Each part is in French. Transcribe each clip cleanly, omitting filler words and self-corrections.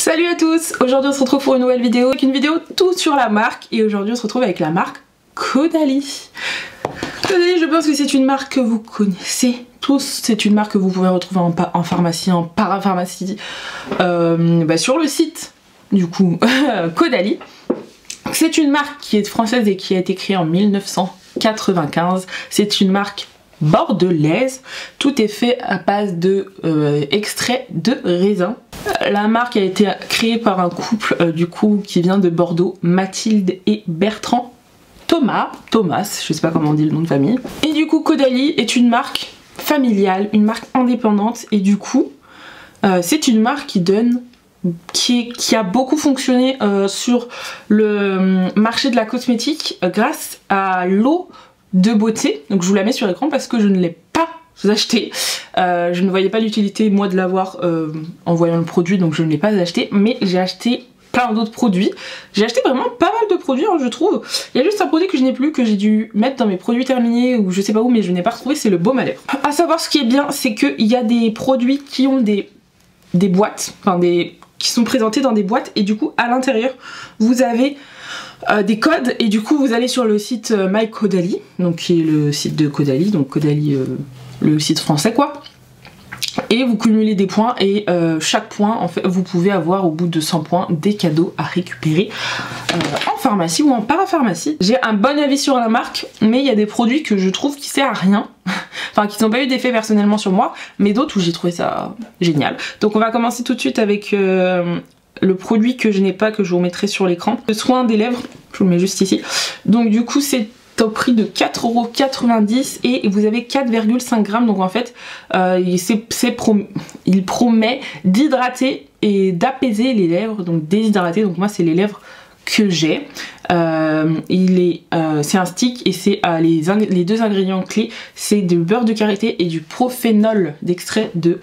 Salut à tous, aujourd'hui on se retrouve pour une nouvelle vidéo, avec une vidéo tout sur la marque, et aujourd'hui on se retrouve avec la marque Caudalie. Caudalie, je pense que c'est une marque que vous connaissez tous, c'est une marque que vous pouvez retrouver en pharmacie, en parapharmacie, sur le site du coup Caudalie. C'est une marque qui est française et qui a été créée en 1995, c'est une marque bordelaise, tout est fait à base de extrait de raisin. La marque a été créée par un couple du coup qui vient de Bordeaux, Mathilde et Bertrand Thomas, je sais pas comment on dit le nom de famille. Et du coup Caudalie est une marque familiale, une marque indépendante, et du coup c'est une marque qui donne, qui a beaucoup fonctionné sur le marché de la cosmétique grâce à l'eau de beauté. Donc je vous la mets sur l'écran parce que je ne l'ai pas acheté. Je ne voyais pas l'utilité moi de l'avoir en voyant le produit, donc je ne l'ai pas acheté, mais j'ai acheté plein d'autres produits. J'ai acheté vraiment pas mal de produits, hein, je trouve. Il y a juste un produit que je n'ai plus, que j'ai dû mettre dans mes produits terminés ou je sais pas où, mais je n'ai pas retrouvé, c'est le baume à lèvres. À savoir, ce qui est bien, c'est qu'il y a des produits qui ont des boîtes, qui sont présentés dans des boîtes, et du coup à l'intérieur vous avez des codes, et du coup vous allez sur le site My Caudalie, donc qui est le site de Caudalie, donc Caudalie le site français quoi, et vous cumulez des points, et chaque point en fait vous pouvez avoir au bout de 100 points des cadeaux à récupérer en pharmacie ou en parapharmacie. J'ai un bon avis sur la marque, mais il y a des produits que je trouve qui servent à rien, enfin qui n'ont pas eu d'effet personnellement sur moi, mais d'autres où j'ai trouvé ça génial. Donc on va commencer tout de suite avec le produit que je n'ai pas, que je vous mettrai sur l'écran, le soin des lèvres, je vous le mets juste ici. Donc du coup c'est au prix de 4,90 € et vous avez 4,5 g, donc en fait il promet d'hydrater et d'apaiser les lèvres, donc déshydrater, donc moi c'est les lèvres que j'ai. C'est un stick, et c'est les deux ingrédients clés, c'est du beurre de karité et du prophénol d'extrait de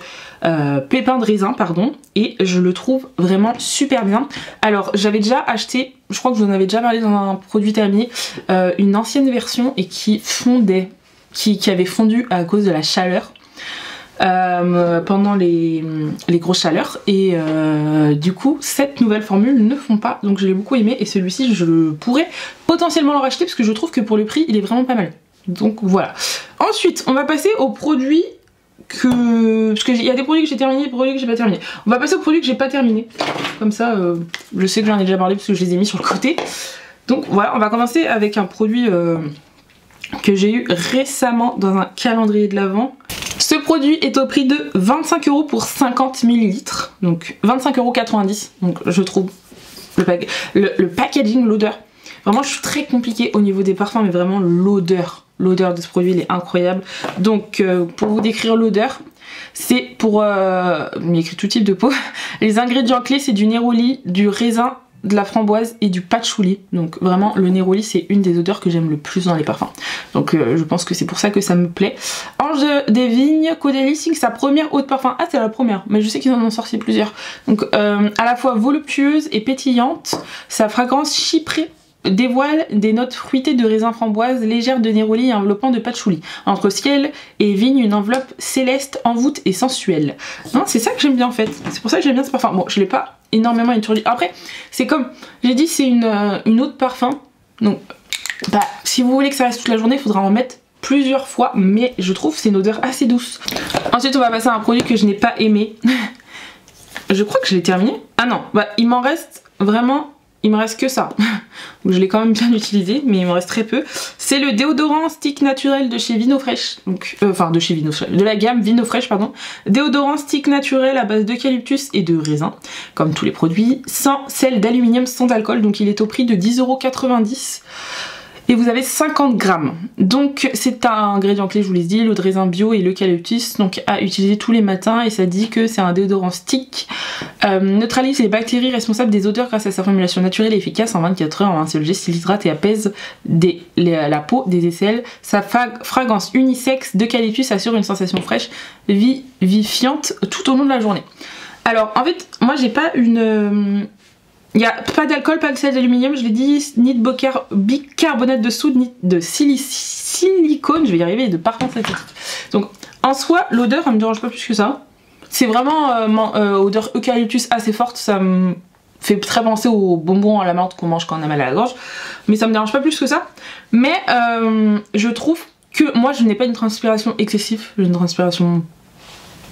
pépins de raisin, pardon, et je le trouve vraiment super bien. Alors j'avais déjà acheté, je crois que je vous en avais déjà parlé dans un produit terminé, une ancienne version, et qui fondait, qui avait fondu à cause de la chaleur pendant les grosses chaleurs, et du coup cette nouvelle formule ne fond pas, donc je l'ai beaucoup aimé, et celui-ci je pourrais potentiellement le racheter parce que je trouve que pour le prix il est vraiment pas mal. Donc voilà. Ensuite on va passer aux produits parce qu'il y a des produits que j'ai terminés, des produits que j'ai pas terminés. On va passer aux produits que j'ai pas terminés, comme ça je sais que j'en ai déjà parlé parce que je les ai mis sur le côté. Donc voilà, on va commencer avec un produit que j'ai eu récemment dans un calendrier de l'Avent. Ce produit est au prix de 25 € pour 50 ml, donc 25,90 €. Donc je trouve le packaging, l'odeur, vraiment je suis très compliquée au niveau des parfums, mais vraiment l'odeur de ce produit il est incroyable. Donc pour vous décrire l'odeur, c'est pour, il y a écrit tout type de peau. Les ingrédients clés, c'est du néroli, du raisin, de la framboise et du patchouli. Donc vraiment le néroli c'est une des odeurs que j'aime le plus dans les parfums, donc je pense que c'est pour ça que ça me plaît. Ange des vignes, Caudalie signe sa première eau de parfum. Ah c'est la première, mais je sais qu'ils en ont sorti plusieurs. Donc à la fois voluptueuse et pétillante, sa fragrance chyprée dévoile des notes fruitées de raisin framboise, légères de néroli et enveloppant de patchouli. Entre ciel et vigne, une enveloppe céleste, envoûte et sensuelle. C'est ça que j'aime bien en fait, c'est pour ça que j'aime bien ce parfum. Bon je l'ai pas énormément étourdi. Après c'est comme j'ai dit, c'est une eau de parfum, donc si vous voulez que ça reste toute la journée il faudra en mettre plusieurs fois, mais je trouve que c'est une odeur assez douce. Ensuite on va passer à un produit que je n'ai pas aimé. Je crois que je l'ai terminé. Ah non, il m'en reste vraiment, il me reste que ça. Donc je l'ai quand même bien utilisé, mais il me reste très peu. C'est le déodorant stick naturel de chez Vinofresh, donc de chez Vinofresh, de la gamme Vinofresh pardon. Déodorant stick naturel à base d'eucalyptus et de raisin, comme tous les produits, sans sel d'aluminium, sans alcool. Donc il est au prix de 10,90 €. Et vous avez 50 grammes. Donc c'est un ingrédient clé, je vous l'ai dit, l'eau de raisin bio et l'eucalyptus, donc à utiliser tous les matins, et ça dit que c'est un déodorant stick, neutralise les bactéries responsables des odeurs grâce à sa formulation naturelle et efficace en 24 heures. En un seul geste, il hydrate et apaise la peau des aisselles. Sa fragrance unisexe d'eucalyptus assure une sensation fraîche, vivifiante tout au long de la journée. Alors en fait, moi j'ai pas une... Il n'y a pas d'alcool, pas de sel d'aluminium, je l'ai dit, ni de bicarbonate de soude, ni de silicone, je vais y arriver, et de parfum synthétique. Donc en soi, l'odeur, elle me dérange pas plus que ça. c'est vraiment odeur eucalyptus assez forte, ça me fait très penser aux bonbons à la menthe qu'on mange quand on a mal à la gorge, mais ça me dérange pas plus que ça. Mais je trouve que moi je n'ai pas une transpiration excessive, j'ai une transpiration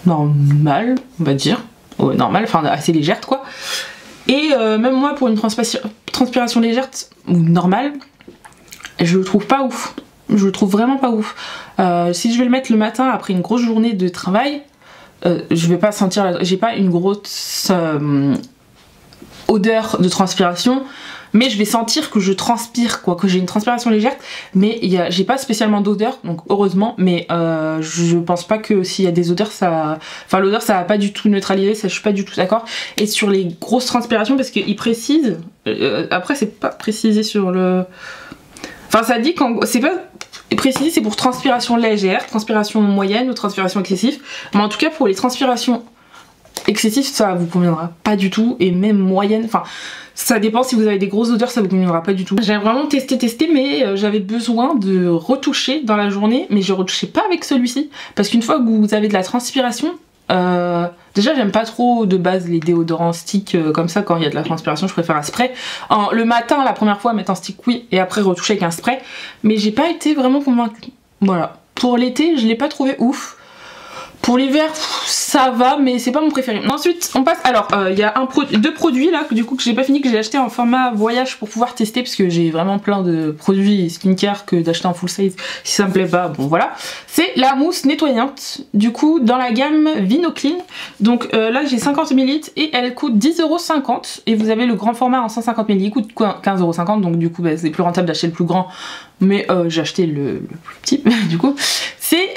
normale, on va dire, ouais, normale, enfin assez légère quoi. Et même moi pour une transpiration légère ou normale, je le trouve pas ouf. Je le trouve vraiment pas ouf. Si je vais le mettre le matin après une grosse journée de travail, je vais pas sentir, j'ai pas une grosse odeur de transpiration, mais je vais sentir que je transpire quoi, que j'ai une transpiration légère, mais j'ai pas spécialement d'odeur, donc heureusement, mais je pense pas que s'il y a des odeurs, ça, enfin l'odeur ça va pas du tout neutraliser, ça je suis pas du tout d'accord. Et sur les grosses transpirations, parce qu'il précise, après c'est pas précisé sur le, enfin ça dit qu'en c'est pas précisé, c'est pour transpiration légère, transpiration moyenne ou transpiration excessive, mais en tout cas pour les transpirations excessif ça vous conviendra pas du tout, et même moyenne, enfin ça dépend, si vous avez des grosses odeurs ça vous conviendra pas du tout. J'ai vraiment testé mais j'avais besoin de retoucher dans la journée, mais je retouchais pas avec celui-ci parce qu'une fois que vous avez de la transpiration, déjà j'aime pas trop de base les déodorants stick comme ça, quand il y a de la transpiration je préfère un spray. Le matin la première fois mettre un stick oui, et après retoucher avec un spray, mais j'ai pas été vraiment convaincue. Voilà, pour l'été je l'ai pas trouvé ouf. Pour l'hiver, ça va, mais c'est pas mon préféré. Ensuite, on passe. Alors, il y a deux produits là, du coup, que j'ai pas fini, que j'ai acheté en format voyage pour pouvoir tester, parce que j'ai vraiment plein de produits skincare que d'acheter en full size si ça me plaît pas. Bon, voilà. C'est la mousse nettoyante, du coup, dans la gamme Vinoclean. Donc là, j'ai 50 ml et elle coûte 10,50 €. Et vous avez le grand format en 150 ml, il coûte 15,50 €. Donc, du coup, bah, c'est plus rentable d'acheter le plus grand, mais j'ai acheté le plus petit, du coup. C'est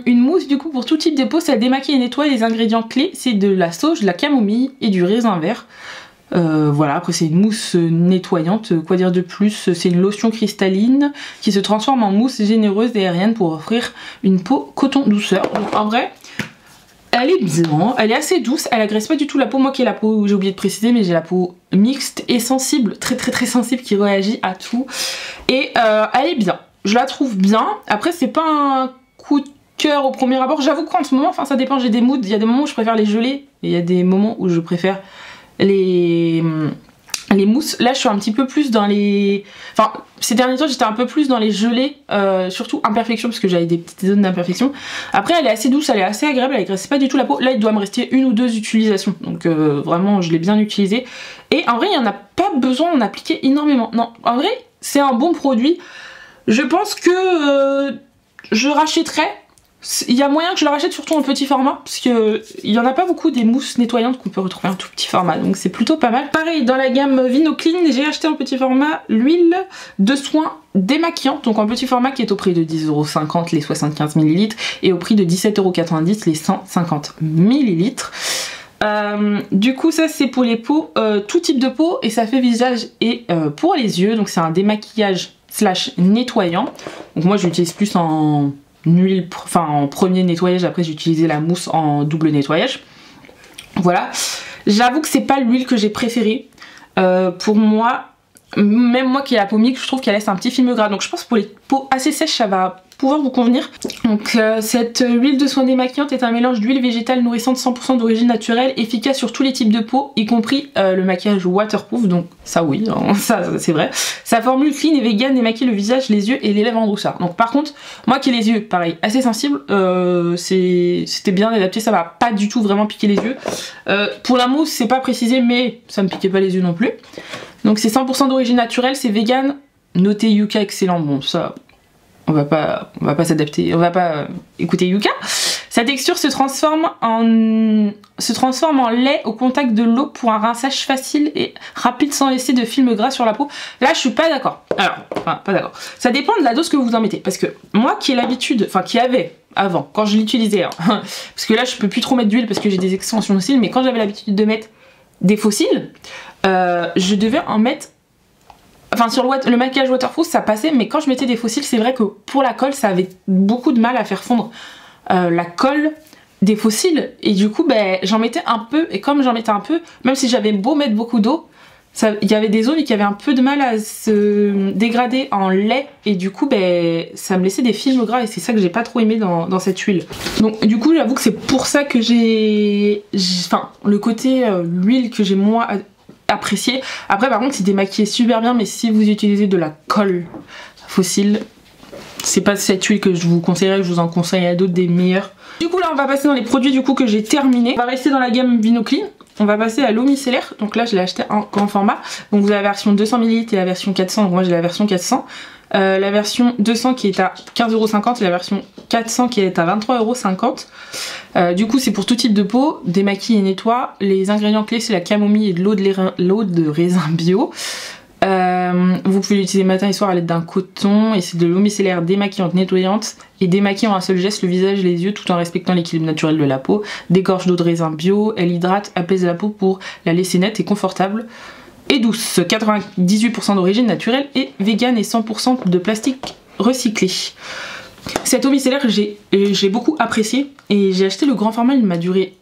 une mousse du coup pour tout type de peau, ça démaquille et nettoie. Les ingrédients clés, c'est de la sauge, de la camomille et du raisin vert. Voilà, après c'est une mousse nettoyante, quoi dire de plus, c'est une lotion cristalline qui se transforme en mousse généreuse et aérienne pour offrir une peau coton douceur. Donc en vrai, elle est bien, elle est assez douce, elle agresse pas du tout la peau. Moi qui ai la peau, j'ai oublié de préciser, mais j'ai la peau mixte et sensible, très sensible, qui réagit à tout. Et elle est bien, je la trouve bien. Après c'est pas un coup de cœur au premier abord, j'avoue qu'en ce moment, enfin ça dépend, j'ai des moods, il y a des moments où je préfère les gelées et il y a des moments où je préfère les mousses. Là je suis un petit peu plus dans les, enfin ces derniers temps j'étais un peu plus dans les gelées, surtout imperfection, parce que j'avais des petites zones d'imperfection. Après elle est assez douce, elle est assez agréable, elle agresse pas du tout la peau. Là il doit me rester une ou deux utilisations, donc vraiment je l'ai bien utilisé. Et en vrai il n'y en a pas besoin d'en appliquer énormément, non, en vrai c'est un bon produit. Je pense que je rachèterais. Il y a moyen que je le rachète surtout en petit format, parce que il y en a pas beaucoup des mousses nettoyantes qu'on peut retrouver en tout petit format, donc c'est plutôt pas mal. Pareil, dans la gamme Vinoclean, j'ai acheté en petit format l'huile de soin démaquillante, donc en petit format, qui est au prix de 10,50 € les 75 ml et au prix de 17,90 € les 150 ml. Du coup ça c'est pour les peaux, tout type de peau, et ça fait visage et pour les yeux, donc c'est un démaquillage / nettoyant. Donc moi j'utilise plus en huile, enfin en premier nettoyage, après j'ai utilisé la mousse en double nettoyage. Voilà, j'avoue que c'est pas l'huile que j'ai préférée. Pour moi, même moi qui ai la peau mixte, je trouve qu'elle laisse un petit film gras, donc je pense que pour les peaux assez sèches ça va pouvoir vous convenir. Donc cette huile de soin démaquillante est un mélange d'huile végétale nourrissante 100% d'origine naturelle, efficace sur tous les types de peau, y compris le maquillage waterproof, donc ça oui, ça c'est vrai. Sa formule clean et vegan démaquille le visage, les yeux et les lèvres en douceur. Donc par contre, moi qui ai les yeux, pareil, assez sensible, c'était bien adapté, ça va pas du tout vraiment piquer les yeux. Pour la mousse, c'est pas précisé, mais ça me piquait pas les yeux non plus. Donc c'est 100% d'origine naturelle, c'est vegan, noté Yuka excellent, bon ça... On va pas s'adapter, on va pas écouter Yuka. Sa texture se transforme en lait au contact de l'eau pour un rinçage facile et rapide sans laisser de film gras sur la peau. Là je suis pas d'accord. Alors, enfin pas d'accord. Ça dépend de la dose que vous en mettez. Parce que moi qui ai l'habitude, enfin qui avait avant, quand je l'utilisais, hein, parce que là je peux plus trop mettre d'huile parce que j'ai des extensions de cils, mais quand j'avais l'habitude de mettre des faux cils, je devais en mettre. Enfin sur le maquillage waterproof ça passait, mais quand je mettais des faux cils, c'est vrai que pour la colle ça avait beaucoup de mal à faire fondre la colle des faux cils, et du coup ben, j'en mettais un peu, et comme j'en mettais un peu, même si j'avais beau mettre beaucoup d'eau, il y avait des zones qui avaient un peu de mal à se dégrader en lait et du coup ben, ça me laissait des films gras et c'est ça que j'ai pas trop aimé dans cette huile. Donc du coup j'avoue que c'est pour ça que enfin le côté l'huile que j'ai moins apprécié. Après par contre il démaquillait super bien, mais si vous utilisez de la colle fossile, c'est pas cette huile que je vous conseillerais, je vous en conseille à d'autres des meilleurs. Du coup là on va passer dans les produits du coup que j'ai terminé. On va rester dans la gamme Vinoclean. On va passer à l'eau micellaire, donc là je l'ai acheté en grand format. Donc vous avez la version 200 ml et la version 400, donc moi j'ai la version 400. La version 200 qui est à 15,50€ et la version 400 qui est à 23,50€. Du coup c'est pour tout type de peau, démaquille et nettoie. Les ingrédients clés c'est la camomille et de l'eau de raisin bio. Vous pouvez l'utiliser matin et soir à l'aide d'un coton et c'est de l'eau micellaire démaquillante, nettoyante et démaquille en un seul geste le visage et les yeux tout en respectant l'équilibre naturel de la peau. Dégorge d'eau de raisin bio, elle hydrate, apaise la peau pour la laisser nette et confortable et douce. 98% d'origine naturelle et vegan et 100% de plastique recyclé. Cette eau micellaire j'ai beaucoup apprécié et j'ai acheté le grand format, il m'a duré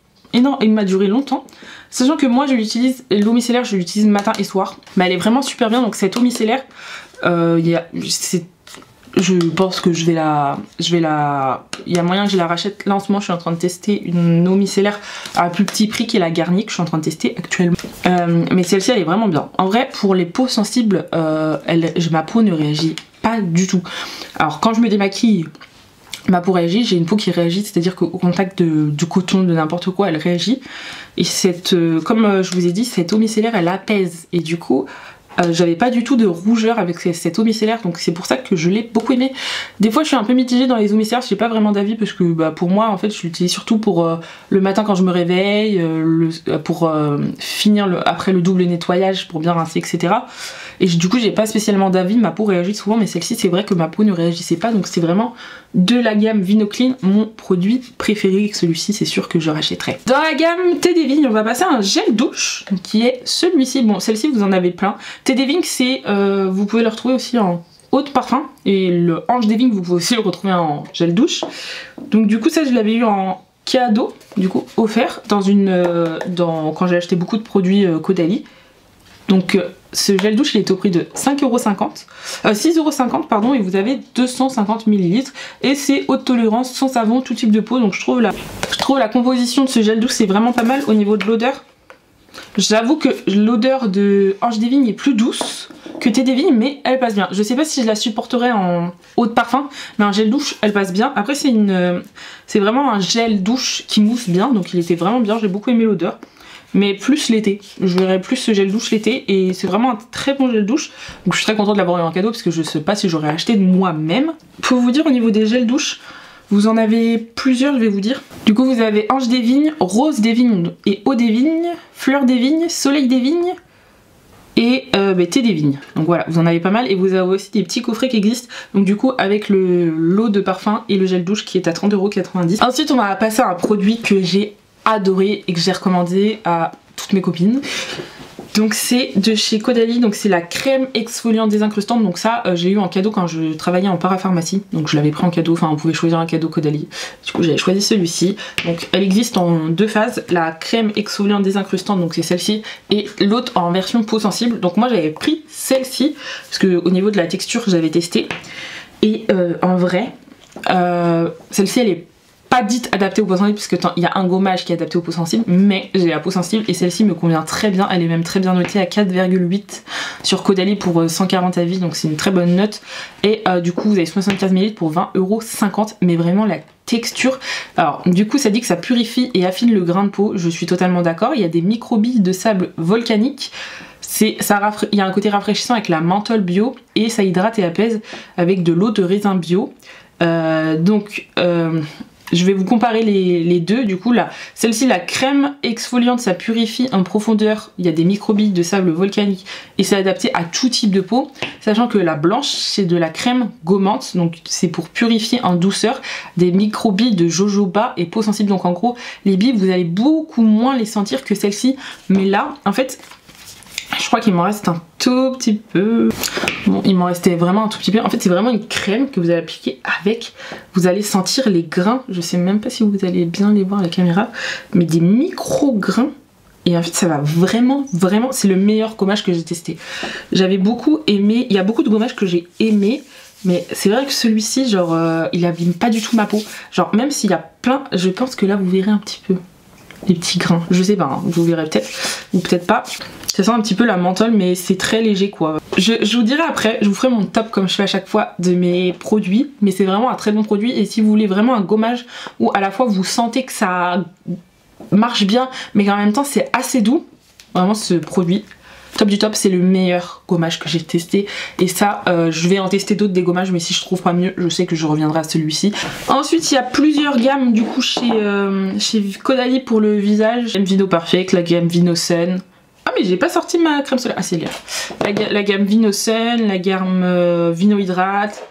longtemps. Sachant que moi je l'utilise, l'eau micellaire je l'utilise matin et soir, mais elle est vraiment super bien. Donc cette eau micellaire, je pense que il y a moyen que je la rachète. Là en ce moment je suis en train de tester une eau micellaire à plus petit prix qui est la Garnier que je suis en train de tester actuellement. Mais celle-ci elle est vraiment bien. En vrai pour les peaux sensibles, ma peau ne réagit pas du tout. Alors quand je me démaquille, ma peau réagit, j'ai une peau qui réagit, c'est-à-dire qu'au contact du coton, de n'importe quoi, elle réagit. Et comme je vous ai dit, cette eau micellaire, elle apaise. Et du coup, j'avais pas du tout de rougeur avec cette eau micellaire, donc c'est pour ça que je l'ai beaucoup aimée. Des fois, je suis un peu mitigée dans les eaux micellaires, j'ai pas vraiment d'avis parce que pour moi, en fait, je l'utilise surtout pour le matin quand je me réveille, pour finir après le double nettoyage, pour bien rincer, etc. Et du coup j'ai pas spécialement d'avis, ma peau réagit souvent, mais celle-ci c'est vrai que ma peau ne réagissait pas, donc c'est vraiment de la gamme Vinoclean mon produit préféré. Celui-ci c'est sûr que je rachèterai. Dans la gamme Thé des Vignes on va passer à un gel douche qui est celui-ci. Bon celle-ci vous en avez plein. Thé des Vignes c'est, vous pouvez le retrouver aussi en eau de parfum et le Ange des Vignes vous pouvez aussi le retrouver en gel douche. Donc du coup ça je l'avais eu en cadeau, du coup offert quand j'ai acheté beaucoup de produits Caudalie. Donc ce gel douche il est au prix de 6,50€ pardon, et vous avez 250 ml et c'est haute tolérance, sans savon, tout type de peau. Donc je trouve la composition de ce gel douche c'est vraiment pas mal. Au niveau de l'odeur, j'avoue que l'odeur de Ange des Vignes est plus douce que Thé des Vignes, mais elle passe bien. Je sais pas si je la supporterais en eau de parfum, mais en gel douche elle passe bien. Après c'est vraiment un gel douche qui mousse bien, donc il était vraiment bien, j'ai beaucoup aimé l'odeur. Mais plus l'été, je verrai plus ce gel douche l'été et c'est vraiment un très bon gel douche. Donc je suis très contente de l'avoir eu en cadeau parce que je sais pas si j'aurais acheté de moi-même. Pour vous dire au niveau des gels douche, vous en avez plusieurs, je vais vous dire. Du coup vous avez Ange des Vignes, Rose des Vignes et Eau des Vignes, Fleur des Vignes, Soleil des Vignes et Thé des Vignes. Donc voilà, vous en avez pas mal et vous avez aussi des petits coffrets qui existent. Donc du coup avec l'eau de parfum et le gel douche qui est à 30,90€. Ensuite on va passer à un produit que j'ai adoré et que j'ai recommandé à toutes mes copines. Donc c'est de chez Caudalie, donc c'est la crème exfoliante désincrustante. Donc ça j'ai eu en cadeau quand je travaillais en parapharmacie, donc je l'avais pris en cadeau, enfin on pouvait choisir un cadeau Caudalie. Du coup j'avais choisi celui-ci. Donc elle existe en deux phases, la crème exfoliante désincrustante, donc c'est celle-ci, et l'autre en version peau sensible. Donc moi j'avais pris celle-ci parce que au niveau de la texture j'avais testé et en vrai celle-ci elle est pas dite adaptée aux peaux sensibles, puisque il y a un gommage qui est adapté aux peaux sensibles, mais j'ai la peau sensible et celle-ci me convient très bien. Elle est même très bien notée à 4,8 sur Caudalie pour 140 avis, donc c'est une très bonne note. Et du coup vous avez 75 ml pour 20,50€, mais vraiment la texture, alors du coup ça dit que ça purifie et affine le grain de peau, je suis totalement d'accord. Il y a des microbilles de sable volcanique, il y a un côté rafraîchissant avec la menthol bio et ça hydrate et apaise avec de l'eau de raisin bio. Je vais vous comparer les deux. Du coup, celle-ci, la crème exfoliante, ça purifie en profondeur. Il y a des microbilles de sable volcanique et c'est adapté à tout type de peau. Sachant que la blanche, c'est de la crème gommante, donc c'est pour purifier en douceur des microbilles de jojoba et peau sensible. Donc en gros, les billes, vous allez beaucoup moins les sentir que celle-ci. Mais là, en fait, je crois qu'il m'en reste un tout petit peu. Bon, il m'en restait vraiment un tout petit peu. En fait, c'est vraiment une crème que vous allez appliquer avec. Vous allez sentir les grains. Je sais même pas si vous allez bien les voir à la caméra, mais des micro-grains Et en fait ça va vraiment, c'est le meilleur gommage que j'ai testé. J'avais beaucoup aimé, il y a beaucoup de gommages que j'ai aimé, mais c'est vrai que celui-ci, genre, il abîme pas du tout ma peau. Genre, même s'il y a plein, je pense que là vous verrez un petit peu les petits grains, je sais pas, hein, vous verrez peut-être, ou peut-être pas. Ça sent un petit peu la menthol, mais c'est très léger quoi. Je vous dirai après, je vous ferai mon top comme je fais à chaque fois de mes produits, mais c'est vraiment un très bon produit. Et si vous voulez vraiment un gommage où à la fois vous sentez que ça marche bien, mais qu'en même temps c'est assez doux, vraiment ce produit, top du top, c'est le meilleur gommage que j'ai testé. Et ça, je vais en tester d'autres des gommages, mais si je trouve pas mieux, je sais que je reviendrai à celui-ci. Ensuite, il y a plusieurs gammes du coup chez Caudalie pour le visage. La gamme Vino Perfect, la gamme Vino Sun. Ah mais j'ai pas sorti ma crème solaire. Ah c'est là. La gamme Vino Sun, la gamme Vino Hydrate,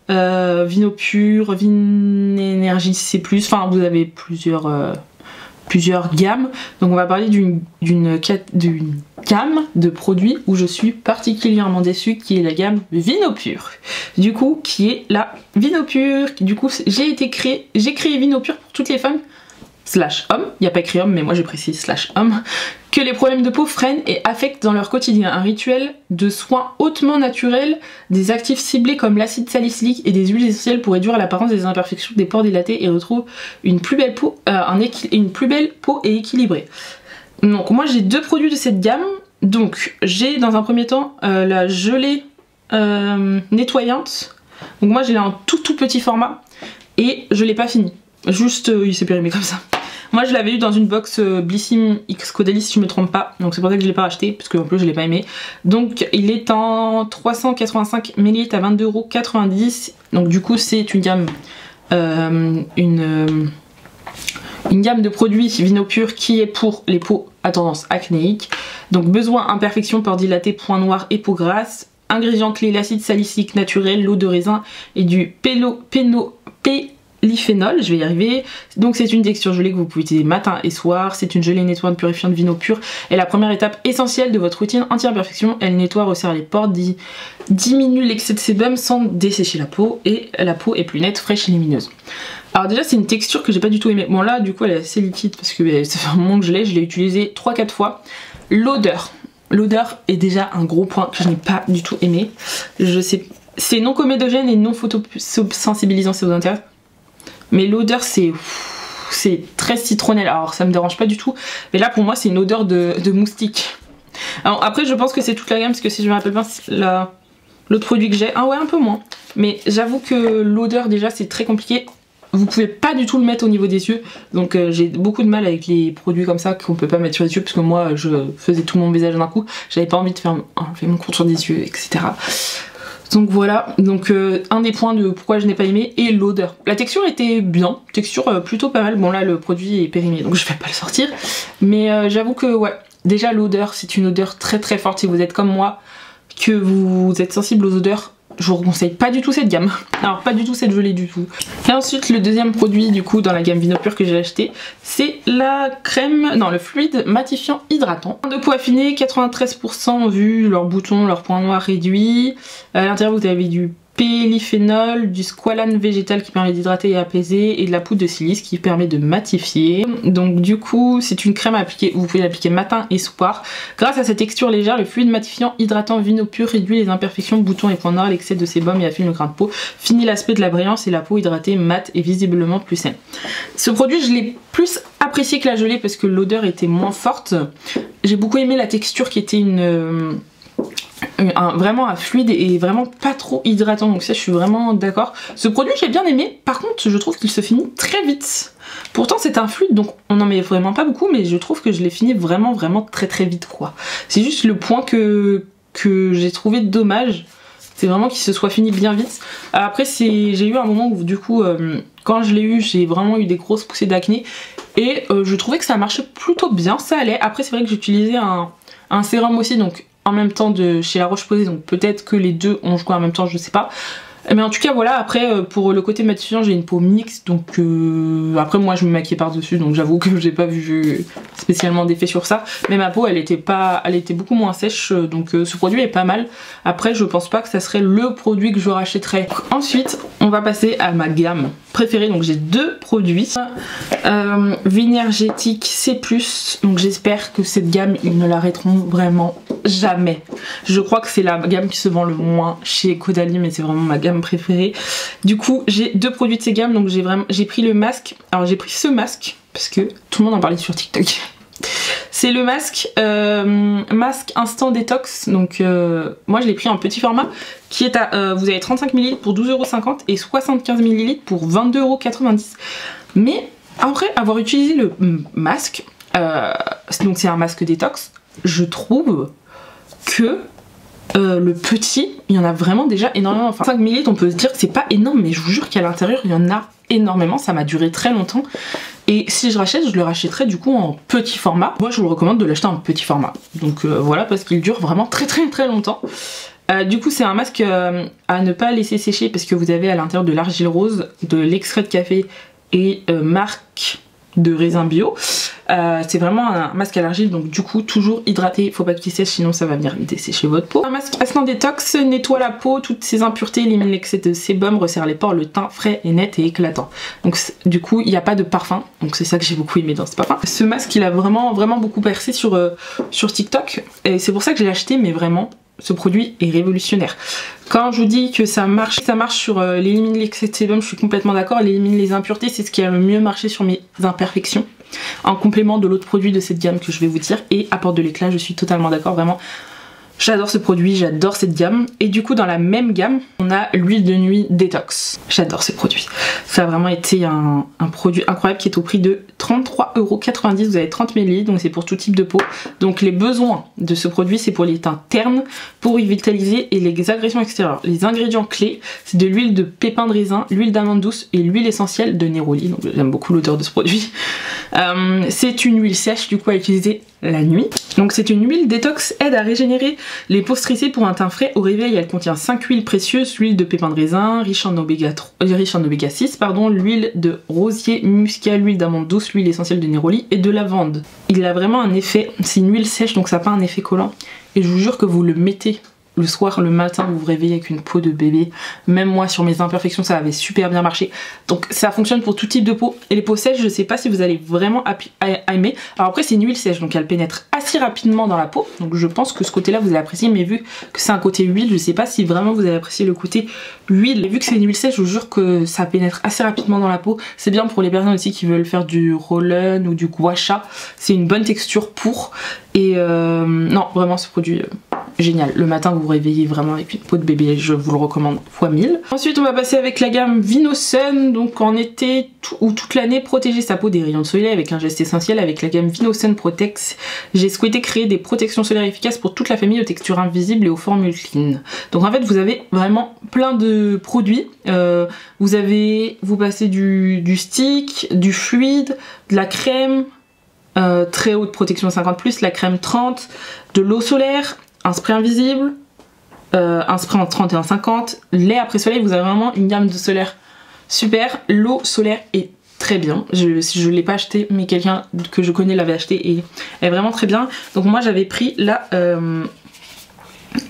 Vino Pur, Vino Énergie C+. Enfin, vous avez plusieurs gammes. Donc on va parler d'une gamme de produits où je suis particulièrement déçue, qui est la gamme Vino Pur. Du coup, qui est la Vino Pur. Du coup, j'ai créé Vino Pur pour toutes les femmes / hommes, il n'y a pas écrit homme mais moi j'ai précisé / homme, que les problèmes de peau freinent et affectent dans leur quotidien. Un rituel de soins hautement naturel, des actifs ciblés comme l'acide salicylique et des huiles essentielles pour réduire l'apparence des imperfections des pores dilatés et retrouve une plus belle peau, et équilibrée. Donc moi j'ai deux produits de cette gamme. Donc j'ai dans un premier temps la gelée nettoyante. Donc moi j'ai l'ai en tout petit format et je l'ai pas fini. Juste il s'est périmé comme ça. Moi je l'avais eu dans une box Blissim X Caudalie si je me trompe pas, donc c'est pour ça que je l'ai pas racheté, parce qu'en plus je l'ai pas aimé. Donc il est en 385 ml à 22,90 €, donc du coup c'est une gamme, une gamme de produits Vino Pur qui est pour les peaux à tendance acnéique. Donc besoin, imperfection, pores dilatés, points noirs et peau grasse. Ingrédients clés, l'acide salicylique naturel, l'eau de raisin et du polyphénol, je vais y arriver. Donc c'est une texture gelée que vous pouvez utiliser matin et soir. C'est une gelée nettoyante purifiante Vino Pur et la première étape essentielle de votre routine anti-imperfection. Elle nettoie, resserre les pores, diminue l'excès de sébum sans dessécher la peau et la peau est plus nette, fraîche et lumineuse. Alors déjà c'est une texture que j'ai pas du tout aimée. Bon là du coup elle est assez liquide parce que ça fait un moment que je l'ai utilisé 3-4 fois. L'odeur est déjà un gros point que je n'ai pas du tout aimé. Je sais, c'est non comédogène et non photosensibilisant, ça vous intéresse. Mais l'odeur c'est très citronnelle, alors ça me dérange pas du tout, mais là pour moi c'est une odeur de moustique. Alors après je pense que c'est toute la gamme, parce que si je me rappelle bien l'autre produit que j'ai, ah ouais un peu moins, mais j'avoue que l'odeur déjà c'est très compliqué. Vous pouvez pas du tout le mettre au niveau des yeux, donc j'ai beaucoup de mal avec les produits comme ça qu'on peut pas mettre sur les yeux, parce que moi je faisais tout mon visage d'un coup, j'avais pas envie de enlever mon contour des yeux, etc. Donc voilà, donc un des points de pourquoi je n'ai pas aimé, et l'odeur. La texture était bien, texture plutôt pas mal. Bon là le produit est périmé donc je vais pas le sortir, mais j'avoue que ouais, déjà l'odeur c'est une odeur très très forte. Si vous êtes comme moi, que vous êtes sensible aux odeurs, je vous conseille pas du tout cette gamme. Alors pas du tout cette gelée du tout. Et ensuite le deuxième produit du coup dans la gamme Vino Pur que j'ai acheté, c'est la crème, non le fluide matifiant hydratant. De peau affinée, 93% vu leurs boutons, leurs points noirs réduits. À l'intérieur vous avez du polyphénol, du squalane végétal qui permet d'hydrater et apaiser, et de la poudre de silice qui permet de matifier. Donc du coup c'est une crème à appliquer, vous pouvez l'appliquer matin et soir. Grâce à cette texture légère, le fluide matifiant hydratant Vino Pur réduit les imperfections, boutons et points noirs, l'excès de sébum et affine le grain de peau, finit l'aspect de la brillance et la peau hydratée, mate et visiblement plus saine. Ce produit je l'ai plus apprécié que la gelée parce que l'odeur était moins forte. J'ai beaucoup aimé la texture qui était vraiment un fluide et vraiment pas trop hydratant, donc ça je suis vraiment d'accord. Ce produit j'ai bien aimé, par contre je trouve qu'il se finit très vite. Pourtant c'est un fluide donc on en met vraiment pas beaucoup, mais je trouve que je l'ai fini vraiment très vite quoi. C'est juste le point que j'ai trouvé dommage, c'est vraiment qu'il se soit fini bien vite. Après j'ai eu un moment où du coup quand je l'ai eu j'ai vraiment eu des grosses poussées d'acné et je trouvais que ça marchait plutôt bien, ça allait. Après c'est vrai que j'utilisais un sérum aussi, donc en même temps de chez La Roche-Posay, donc peut-être que les deux ont joué en même temps, je sais pas. Mais en tout cas voilà, après pour le côté matifiant j'ai une peau mixte, donc après moi je me maquille par dessus, donc j'avoue que j'ai pas vu spécialement d'effet sur ça, mais ma peau elle était beaucoup moins sèche, donc ce produit est pas mal. Après je pense pas que ça serait le produit que je rachèterais. Ensuite on va passer à ma gamme préférée, donc j'ai deux produits. Vinergetic C+, donc j'espère que cette gamme ils ne l'arrêteront vraiment jamais. Je crois que c'est la gamme qui se vend le moins chez Caudalie, mais c'est vraiment ma gamme préférée. Du coup j'ai deux produits de ces gammes, donc j'ai pris le masque. Alors j'ai pris ce masque parce que tout le monde en parlait sur TikTok. C'est le masque masque instant détox, donc moi je l'ai pris en petit format qui est à vous avez 35 ml pour 12,50€ et 75 ml pour 22,90€. Mais après avoir utilisé le masque, donc c'est un masque détox, je trouve que le petit, il y en a vraiment déjà énormément. Enfin 5 ml on peut se dire que c'est pas énorme, mais je vous jure qu'à l'intérieur il y en a énormément, ça m'a duré très longtemps. Et si je rachète, je le rachèterai du coup en petit format. Moi je vous recommande de l'acheter en petit format. Donc voilà, parce qu'il dure vraiment très longtemps. Du coup c'est un masque à ne pas laisser sécher parce que vous avez à l'intérieur de l'argile rose, de l'extrait de café et marc de raisin bio. C'est vraiment un masque à l'argile, donc du coup toujours hydraté, faut pas qu'il sèche sinon ça va venir dessécher votre peau. Un masque instant détox nettoie la peau, toutes ses impuretés, élimine l'excès de sébum, resserre les pores, le teint frais et net et éclatant. Donc du coup il n'y a pas de parfum, donc c'est ça que j'ai beaucoup aimé dans ce parfum. Ce masque il a vraiment beaucoup percé sur TikTok et c'est pour ça que je l'ai acheté, mais vraiment ce produit est révolutionnaire. Quand je vous dis que ça marche sur l'élimine l'excès de sébum, je suis complètement d'accord. L'élimine les impuretés, c'est ce qui a le mieux marché sur mes imperfections, en complément de l'autre produit de cette gamme que je vais vous dire, et apporte de l'éclat, je suis totalement d'accord, vraiment. J'adore ce produit, j'adore cette gamme. Et du coup dans la même gamme, on a l'huile de nuit détox. J'adore ce produit. Ça a vraiment été un produit incroyable qui est au prix de 33,90€. Vous avez 30 ml, donc c'est pour tout type de peau. Donc les besoins de ce produit, c'est pour les teintes ternes, pour vitaliser et les agressions extérieures. Les ingrédients clés, c'est de l'huile de pépins de raisin, l'huile d'amande douce et l'huile essentielle de néroli. Donc j'aime beaucoup l'odeur de ce produit. C'est une huile sèche du coup à utiliser la nuit. Donc c'est une huile détox, aide à régénérer les peaux stressées pour un teint frais. Au réveil elle contient 5 huiles précieuses, l'huile de pépins de raisin, riche en oméga 6, l'huile de rosier muscat, l'huile d'amande douce, l'huile essentielle de néroli et de lavande. Il a vraiment un effet, c'est une huile sèche donc ça n'a pas un effet collant, et je vous jure que vous le mettez le soir, le matin, vous vous réveillez avec une peau de bébé. Même moi sur mes imperfections ça avait super bien marché. Donc ça fonctionne pour tout type de peau. Et les peaux sèches, je sais pas si vous allez vraiment aimer. Alors après c'est une huile sèche, donc elle pénètre assez rapidement dans la peau, donc je pense que ce côté là vous allez apprécier, mais vu que c'est un côté huile, je sais pas si vraiment vous allez apprécier le côté huile. Et vu que c'est une huile sèche, je vous jure que ça pénètre assez rapidement dans la peau. C'est bien pour les personnes aussi qui veulent faire du roll-on ou du gua sha, c'est une bonne texture pour. Et non vraiment ce produit génial. Le matin vous vous réveillez vraiment avec une peau de bébé, je vous le recommande fois 1000. Ensuite on va passer avec la gamme Vinosun, donc en été ou toute l'année, protéger sa peau des rayons de soleil avec un geste essentiel. Avec la gamme Vinosun Protex, j'ai souhaité créer des protections solaires efficaces pour toute la famille aux textures invisibles et aux formules clean. Donc en fait vous avez vraiment plein de produits, vous passez du stick, du fluide, de la crème, très haute protection 50+, la crème 30, de l'eau solaire, un spray invisible, un spray en 30 et en 50, lait après soleil. Vous avez vraiment une gamme de solaire super. L'eau solaire est très bien, je l'ai pas acheté mais quelqu'un que je connais l'avait acheté et elle est vraiment très bien. Donc moi j'avais pris la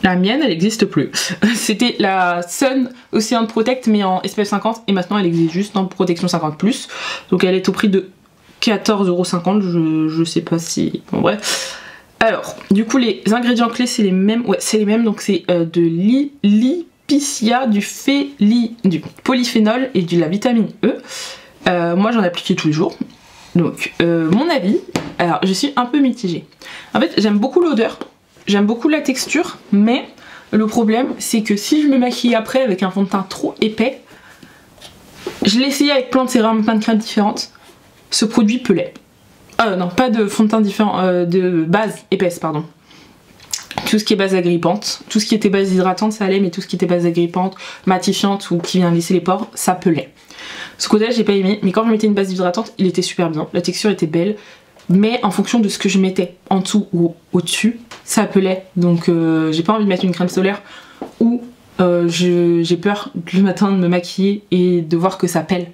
mienne, elle n'existe plus. C'était la Sun Ocean Protect mais en SPF 50 et maintenant elle existe juste en protection 50+. Donc elle est au prix de 14,50€, je sais pas si... Bon bref. Alors, du coup les ingrédients clés c'est les mêmes, ouais c'est les mêmes, donc c'est de l'Ipicia, du polyphénol et de la vitamine E. Moi j'en ai appliqué tous les jours. Donc mon avis, alors je suis un peu mitigée. En fait j'aime beaucoup l'odeur, j'aime beaucoup la texture, mais le problème c'est que si je me maquille après avec un fond de teint trop épais, je l'ai essayé avec plein de sérums, plein de crèmes différentes, ce produit pelait. Non, pas de fond de teint différent, de base épaisse, pardon. Tout ce qui est base agrippante, tout ce qui était base hydratante ça allait, mais tout ce qui était base agrippante, matifiante ou qui vient lisser les pores, ça pelait. Ce côté là j'ai pas aimé, mais quand je mettais une base hydratante, il était super bien, la texture était belle, mais en fonction de ce que je mettais en dessous ou au-dessus, ça pelait. Donc j'ai pas envie de mettre une crème solaire où J'ai peur le matin de me maquiller et de voir que ça pèle.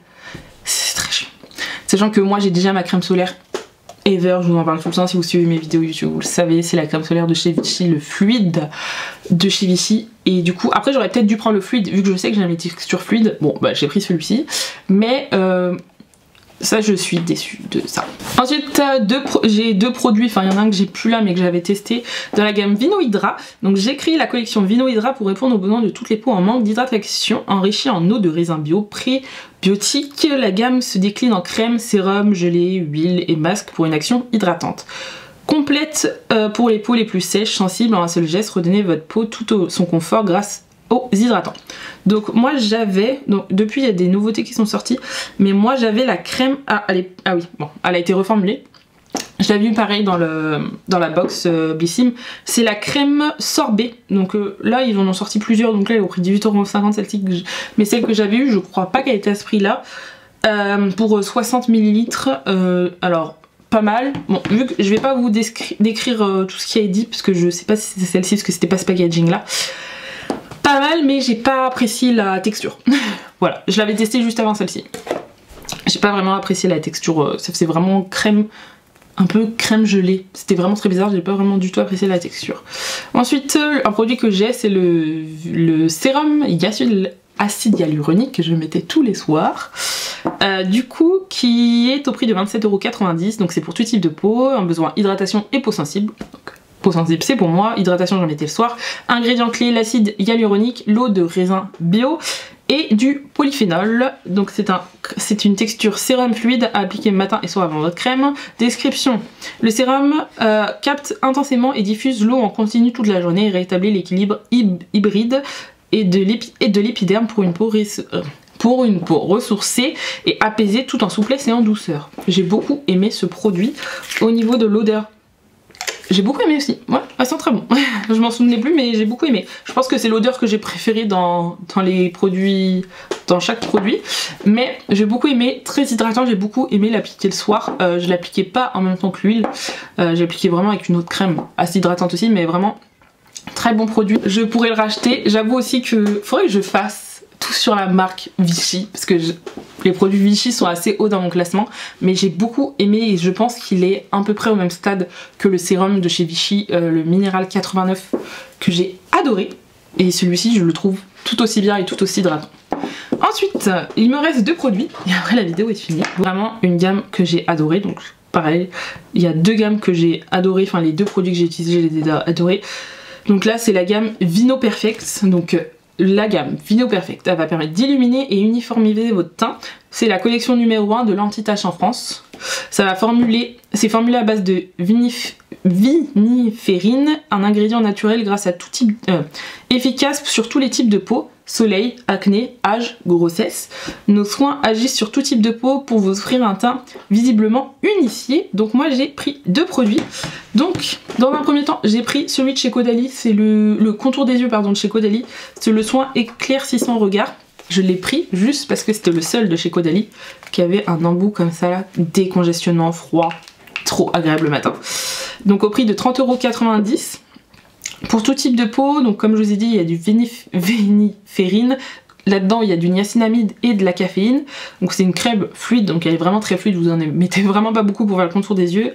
C'est très chiant. Sachant que moi j'ai déjà ma crème solaire Ever, je vous en parle tout le temps si vous suivez mes vidéos YouTube, vous le savez, c'est la crème solaire de chez Vichy, le fluide de chez Vichy. Et du coup, après j'aurais peut-être dû prendre le fluide, vu que je sais que j'ai mes textures fluides. Bon, bah j'ai pris celui-ci, mais ça je suis déçue de ça. Ensuite j'ai deux produits, enfin il y en a un que j'ai plus là mais que j'avais testé, dans la gamme Vino Hydra. Donc j'ai créé la collection Vino Hydra pour répondre aux besoins de toutes les peaux en manque d'hydratation, enrichie en eau de raisin bio, prébiotique. La gamme se décline en crème, sérum, gelée, huile et masque pour une action hydratante. Complète pour les peaux les plus sèches, sensibles, en un seul geste, redonnez votre peau tout son confort grâce aux hydratants. Donc moi j'avais, donc depuis il y a des nouveautés qui sont sorties, mais moi j'avais la crème, ah oui, bon, elle a été reformulée. Je l'avais vu pareil dans la box Blissim, c'est la crème sorbet. Donc là ils en ont sorti plusieurs, donc là elle est au prix de 18,50 celle-ci, mais celle que j'avais eue, je crois pas qu'elle était à ce prix là, pour 60 ml. Alors pas mal. Bon, vu que je vais pas vous décrire tout ce qui est dit, parce que je sais pas si c'est celle-ci, parce que c'était pas ce packaging là. Pas mal, mais j'ai pas apprécié la texture. Voilà, je l'avais testé juste avant celle-ci. J'ai pas vraiment apprécié la texture, ça faisait vraiment crème, un peu crème gelée. C'était vraiment très bizarre, j'ai pas vraiment du tout apprécié la texture. Ensuite, un produit que j'ai, c'est le sérum acide hyaluronique que je mettais tous les soirs. Du coup, qui est au prix de 27,90 €, donc c'est pour tout type de peau, un besoin hydratation et peau sensible. Donc, peau sensible c'est pour moi, hydratation j'en mettais le soir. Ingrédients clés, l'acide hyaluronique, l'eau de raisin bio et du polyphénol. Donc c'est une texture sérum fluide à appliquer matin et soir avant votre crème. Description: le sérum capte intensément et diffuse l'eau en continu toute la journée et rétablit l'équilibre hybride et de l'épiderme pour une peau ressourcée et apaisée tout en souplesse et en douceur. J'ai beaucoup aimé ce produit. Au niveau de l'odeur, j'ai beaucoup aimé aussi, ouais, elles sont très bon. Je m'en souvenais plus mais j'ai beaucoup aimé. Je pense que c'est l'odeur que j'ai préférée dans les produits, dans chaque produit. Mais j'ai beaucoup aimé, très hydratant, j'ai beaucoup aimé l'appliquer le soir. Je l'appliquais pas en même temps que l'huile, j'ai appliqué vraiment avec une autre crème assez hydratante aussi, mais vraiment très bon produit. Je pourrais le racheter. J'avoue aussi que faudrait que je fasse tout sur la marque Vichy, parce que les produits Vichy sont assez hauts dans mon classement, mais j'ai beaucoup aimé et je pense qu'il est à peu près au même stade que le sérum de chez Vichy, le Minéral 89, que j'ai adoré, et celui-ci je le trouve tout aussi bien et tout aussi hydratant. Ensuite, il me reste deux produits et après la vidéo est finie. Vraiment une gamme que j'ai adorée, donc pareil, il y a deux gammes que j'ai adorées, enfin les deux produits que j'ai utilisés, je les ai adorés. Donc là c'est la gamme Vino Perfect, donc la gamme Vino Perfect, elle va permettre d'illuminer et uniformiser votre teint. C'est la collection numéro 1 de l'anti-tache en France. Ça va c'est formulé à base de viniférine, un ingrédient naturel grâce à tout type, efficace sur tous les types de peau, soleil, acné, âge, grossesse. Nos soins agissent sur tout type de peau pour vous offrir un teint visiblement unifié. Donc moi j'ai pris deux produits. Donc dans un premier temps j'ai pris celui de chez Caudalie, c'est le contour des yeux de chez Caudalie. C'est le soin éclaircissant regard. Je l'ai pris juste parce que c'était le seul de chez Caudalie qui avait un embout comme ça là, décongestionnement, froid, trop agréable le matin. Donc au prix de 30,90 €. Pour tout type de peau, donc comme je vous ai dit, il y a du viniférine. Là-dedans, il y a du niacinamide et de la caféine. Donc c'est une crème fluide, donc elle est vraiment très fluide. Vous en mettez vraiment pas beaucoup pour faire le contour des yeux.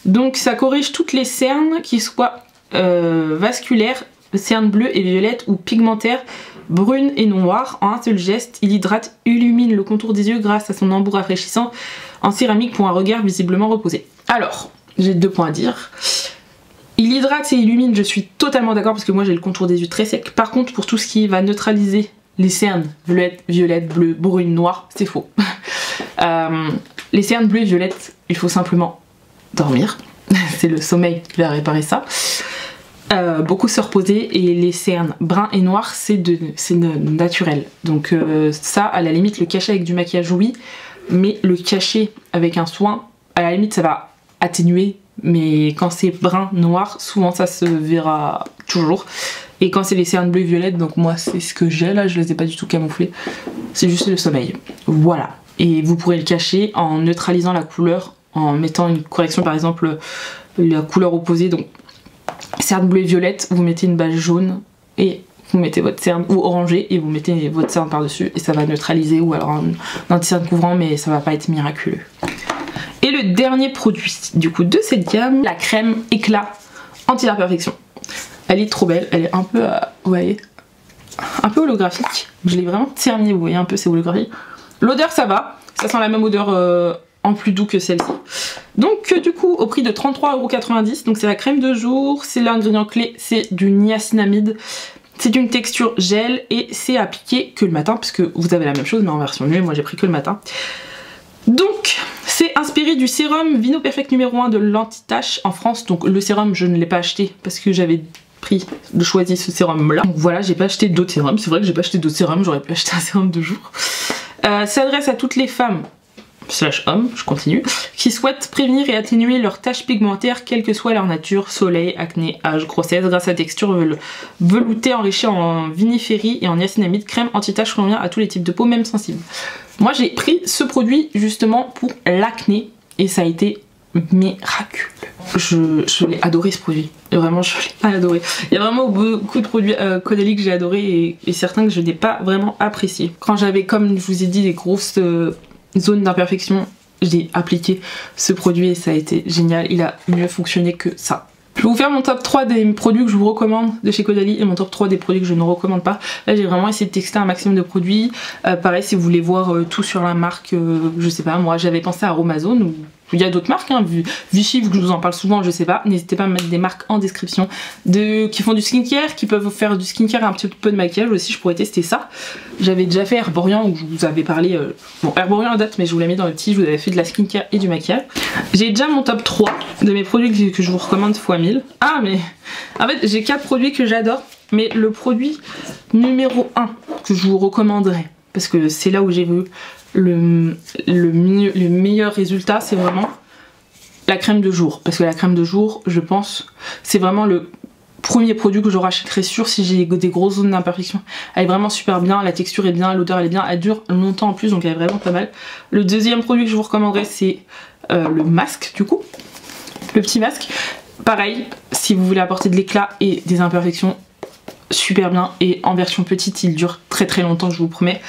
Donc ça corrige toutes les cernes, qui soient vasculaires, cernes bleues et violettes ou pigmentaires, brunes et noires. En un seul geste, il hydrate, illumine le contour des yeux grâce à son embout rafraîchissant en céramique pour un regard visiblement reposé. Alors, j'ai deux points à dire. Il hydrate et illumine, je suis totalement d'accord parce que moi j'ai le contour des yeux très sec. Par contre, pour tout ce qui va neutraliser les cernes violettes, bleues, brunes, noires, c'est faux. Les cernes bleues et violettes, il faut simplement dormir. C'est le sommeil qui va réparer ça. Beaucoup se reposer, et les cernes bruns et noirs c'est naturel. Donc ça, à la limite, le cacher avec du maquillage oui, mais le cacher avec un soin, à la limite ça va atténuer. Mais quand c'est brun noir, souvent ça se verra toujours. Et quand c'est les cernes bleues et violettes, donc moi c'est ce que j'ai là, je les ai pas du tout camouflées, c'est juste le sommeil. Voilà. Et vous pourrez le cacher en neutralisant la couleur, en mettant une correction, par exemple la couleur opposée. Donc cernes bleues et violettes, vous mettez une base jaune et vous mettez votre cerne, ou orangé, et vous mettez votre cerne par dessus et ça va neutraliser, ou alors un anti-cerne couvrant, mais ça va pas être miraculeux. Et le dernier produit du coup de cette gamme, la crème éclat anti-imperfection. Elle est trop belle, elle est un peu, vous voyez, un peu holographique. Je l'ai vraiment terminée, vous voyez un peu, c'est holographique. L'odeur ça va, ça sent la même odeur en plus doux que celle-ci. Donc du coup au prix de 33,90 €, donc c'est la crème de jour, c'est l'ingrédient clé, c'est du niacinamide. C'est une texture gel et c'est appliqué que le matin, puisque vous avez la même chose mais en version nuit, moi j'ai pris que le matin. Donc c'est inspiré du sérum Vino Perfect numéro 1 de l'anti-tache en France. Donc le sérum je ne l'ai pas acheté parce que j'avais choisi ce sérum là. Donc voilà, j'ai pas acheté d'autres sérums, c'est vrai que j'ai pas acheté d'autres sérums, j'aurais pu acheter un sérum de jour. S'adresse à toutes les femmes / hommes, je continue, qui souhaitent prévenir et atténuer leurs taches pigmentaires quelle que soit leur nature, soleil, acné, âge, grossesse, grâce à la texture veloutée enrichie en viniférie et en niacinamide. Crème anti-tache convient à tous les types de peau, même sensibles. Moi j'ai pris ce produit justement pour l'acné et ça a été miraculeux. Je l'ai adoré ce produit, vraiment je l'ai adoré. Il y a vraiment beaucoup de produits Caudalie que j'ai adoré et certains que je n'ai pas vraiment apprécié. Quand j'avais, comme je vous ai dit, des grosses zones d'imperfection, j'ai appliqué ce produit et ça a été génial, il a mieux fonctionné que ça. Je vais vous faire mon top 3 des produits que je vous recommande de chez Caudalie et mon top 3 des produits que je ne recommande pas. Là j'ai vraiment essayé de tester un maximum de produits. Pareil, si vous voulez voir tout sur la marque, je sais pas, moi j'avais pensé à Aromazone ou il y a d'autres marques, hein, Vichy, vu que je vous en parle souvent, je sais pas. N'hésitez pas à mettre des marques en description qui font du skincare, qui peuvent vous faire du skincare et un petit peu de maquillage aussi, je pourrais tester ça. J'avais déjà fait Herborian où je vous avais parlé, bon Herborian à date mais je vous l'ai mis dans le petit, je vous avais fait de la skincare et du maquillage. J'ai déjà mon top 3 de mes produits que je vous recommande x 1000. Ah mais en fait j'ai 4 produits que j'adore, mais le produit numéro 1 que je vous recommanderais, parce que c'est là où j'ai vu le meilleur résultat, c'est vraiment la crème de jour, parce que la crème de jour, je pense, c'est vraiment le premier produit que je rachèterai sûr si j'ai des grosses zones d'imperfection. Elle est vraiment super bien, la texture est bien, l'odeur elle est bien, elle dure longtemps en plus, donc elle est vraiment pas mal. Le deuxième produit que je vous recommanderais, c'est le masque du coup, le petit masque. Pareil, si vous voulez apporter de l'éclat et des imperfections, super bien, et en version petite il dure très très longtemps, je vous promets.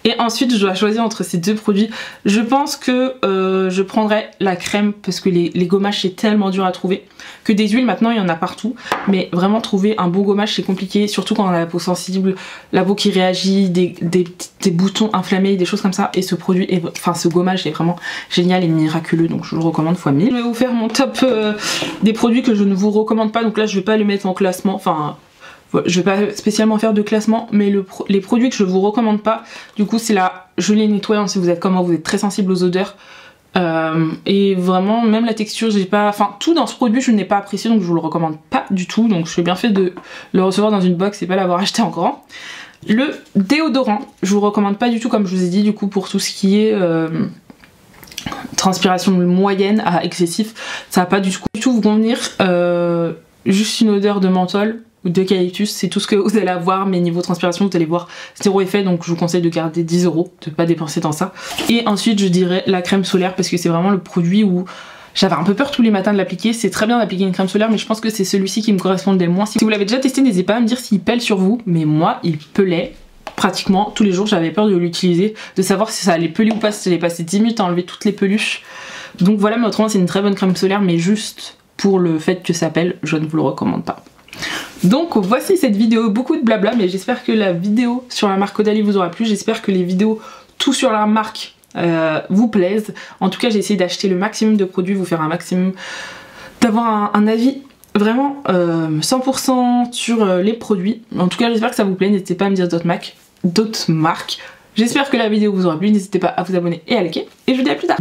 Et ensuite je dois choisir entre ces deux produits. Je pense que je prendrais la crème parce que les gommages c'est tellement dur à trouver, que des huiles maintenant il y en a partout, mais vraiment trouver un bon gommage c'est compliqué, surtout quand on a la peau sensible, la peau qui réagit, des boutons inflammés, des choses comme ça. Et ce produit, ce gommage est vraiment génial et miraculeux, donc je vous le recommande x 1000. Je vais vous faire mon top des produits que je ne vous recommande pas, donc là je vais pas les mettre en classement, enfin je vais pas spécialement faire de classement, mais les produits que je vous recommande pas, du coup c'est la gelée nettoyante. Si vous êtes comme moi, vous êtes très sensible aux odeurs, et vraiment même la texture, j'ai pas, enfin tout dans ce produit je n'ai pas apprécié, donc je vous le recommande pas du tout. Donc je suis bien fait de le recevoir dans une box et pas l'avoir acheté en grand. Le déodorant, je vous recommande pas du tout, comme je vous ai dit, du coup pour tout ce qui est transpiration moyenne à excessif, ça va pas du tout vous convenir. Juste une odeur de menthol ou d'eucalyptus, c'est tout ce que vous allez avoir, mais niveau transpiration vous allez voir zéro effet, donc je vous conseille de garder 10 €, de pas dépenser dans ça. Et ensuite je dirais la crème solaire, parce que c'est vraiment le produit où j'avais un peu peur tous les matins de l'appliquer. C'est très bien d'appliquer une crème solaire, mais je pense que c'est celui-ci qui me correspondait le moins. Si vous l'avez déjà testé, n'hésitez pas à me dire s'il pèle sur vous, mais moi il pelait pratiquement tous les jours. J'avais peur de l'utiliser, de savoir si ça allait peler ou pas, si j'allais passer 10 minutes à enlever toutes les peluches. Donc voilà, mais autrement c'est une très bonne crème solaire, mais juste pour le fait que ça pèle, je ne vous le recommande pas. Donc voici cette vidéo, beaucoup de blabla, mais j'espère que la vidéo sur la marque Caudalie vous aura plu. J'espère que les vidéos tout sur la marque vous plaisent. En tout cas j'ai essayé d'acheter le maximum de produits, vous faire un maximum, d'avoir un avis vraiment 100% sur les produits. En tout cas j'espère que ça vous plaît, n'hésitez pas à me dire d'autres marques. J'espère que la vidéo vous aura plu, n'hésitez pas à vous abonner et à liker, et je vous dis à plus tard.